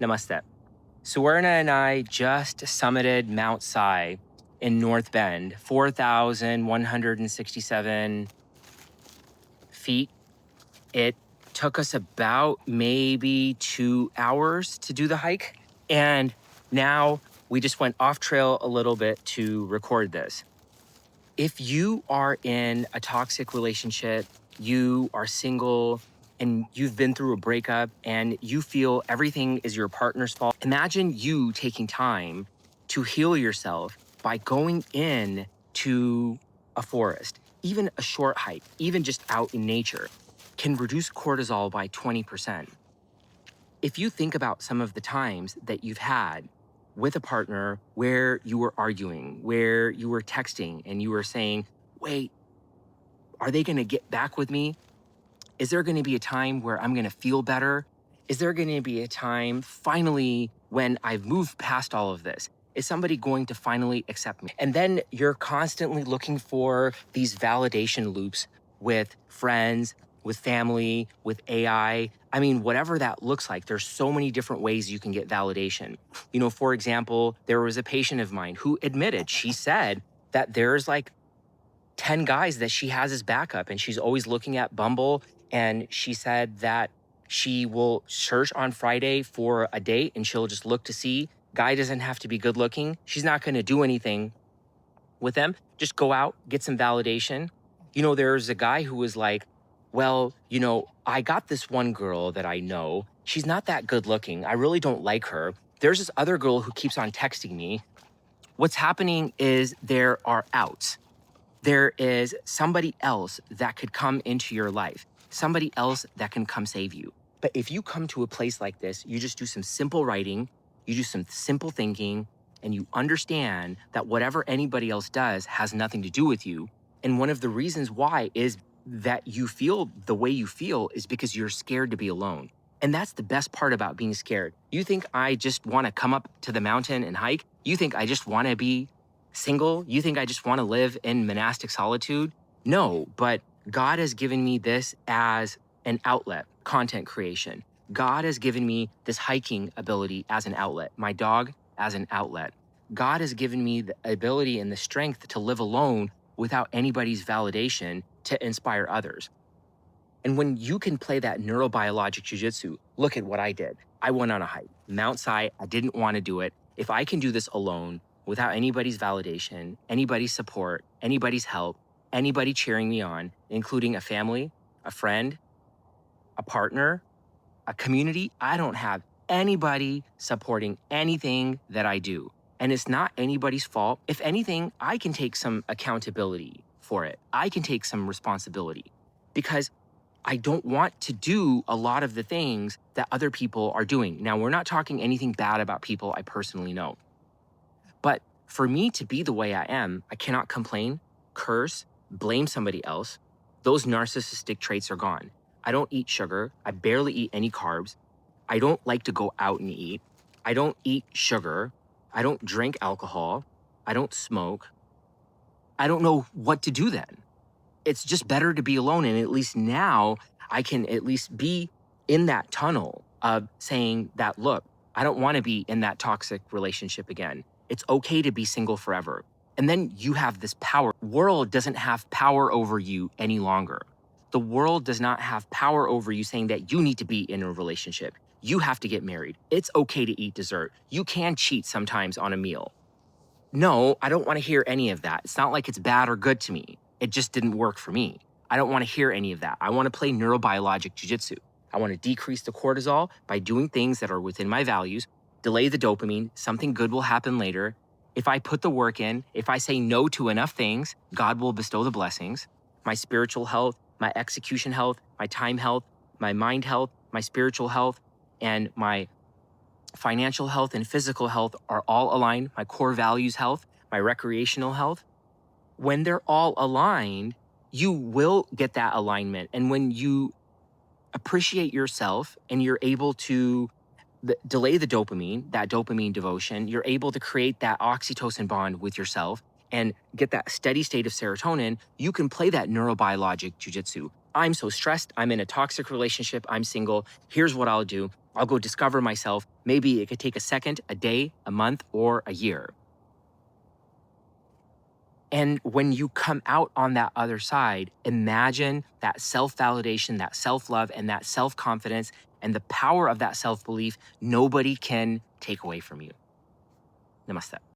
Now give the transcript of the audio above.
Namaste. Suwarna and I just summited Mount Si in North Bend, 4,167 feet. It took us about maybe 2 hours to do the hike. And now we just went off trail a little bit to record this. If you are in a toxic relationship, you are single, and you've been through a breakup and you feel everything is your partner's fault, imagine you taking time to heal yourself by going in to a forest. Even a short hike, even just out in nature, can reduce cortisol by 20%. If you think about some of the times that you've had with a partner where you were arguing, where you were texting and you were saying, wait, are they going to get back with me? Is there going to be a time where I'm going to feel better? Is there going to be a time finally when I've moved past all of this? Is somebody going to finally accept me? And then you're constantly looking for these validation loops with friends, with family, with AI. I mean, whatever that looks like, there's so many different ways you can get validation. You know, for example, there was a patient of mine who admitted, she said that there's like 10 guys that she has as backup, and she's always looking at Bumble. And she said that she will search on Friday for a date and she'll just look to see. Guy doesn't have to be good looking. She's not going to do anything with them. Just go out, get some validation. You know, there's a guy who was like, well, you know, I got this one girl that I know. She's not that good looking. I really don't like her. There's this other girl who keeps on texting me. What's happening is there are outs. There is somebody else that could come into your life, somebody else that can come save you. But if you come to a place like this, you just do some simple writing, you do some simple thinking, and you understand that whatever anybody else does has nothing to do with you. And one of the reasons why is that you feel the way you feel is because you're scared to be alone. And that's the best part about being scared. You think I just want to come up to the mountain and hike? You think I just want to be single? You think I just want to live in monastic solitude? No, but God has given me this as an outlet, content creation. God has given me this hiking ability as an outlet, my dog as an outlet. God has given me the ability and the strength to live alone without anybody's validation to inspire others. And when you can play that neurobiologic jujitsu, look at what I did. I went on a hike, Mount Si. I didn't want to do it. If I can do this alone, without anybody's validation, anybody's support, anybody's help, anybody cheering me on, including a family, a friend, a partner, a community, I don't have anybody supporting anything that I do. And it's not anybody's fault. If anything, I can take some accountability for it. I can take some responsibility because I don't want to do a lot of the things that other people are doing. Now, we're not talking anything bad about people I personally know. But for me to be the way I am, I cannot complain, curse, blame somebody else. Those narcissistic traits are gone. I don't eat sugar. I barely eat any carbs. I don't like to go out and eat. I don't eat sugar. I don't drink alcohol. I don't smoke. I don't know what to do then. It's just better to be alone. And at least now I can at least be in that tunnel of saying that, look, I don't want to be in that toxic relationship again. It's okay to be single forever. And then you have this power. The world doesn't have power over you any longer. The world does not have power over you saying that you need to be in a relationship. You have to get married. It's okay to eat dessert. You can cheat sometimes on a meal. No, I don't want to hear any of that. It's not like it's bad or good to me. It just didn't work for me. I don't want to hear any of that. I want to play neurobiologic jujitsu. I want to decrease the cortisol by doing things that are within my values, delay the dopamine, something good will happen later. If I put the work in, if I say no to enough things, God will bestow the blessings. My spiritual health, my execution health, my time health, my mind health, my spiritual health, and my financial health and physical health are all aligned. My core values health, my recreational health. When they're all aligned, you will get that alignment. And when you appreciate yourself and you're able to delay the dopamine, that dopamine devotion, you're able to create that oxytocin bond with yourself and get that steady state of serotonin, you can play that neurobiologic jujitsu. I'm so stressed. I'm in a toxic relationship. I'm single. Here's what I'll do. I'll go discover myself. Maybe it could take a second, a day, a month, or a year. And when you come out on that other side, imagine that self-validation, that self-love, and that self-confidence, and the power of that self-belief nobody can take away from you. Namaste.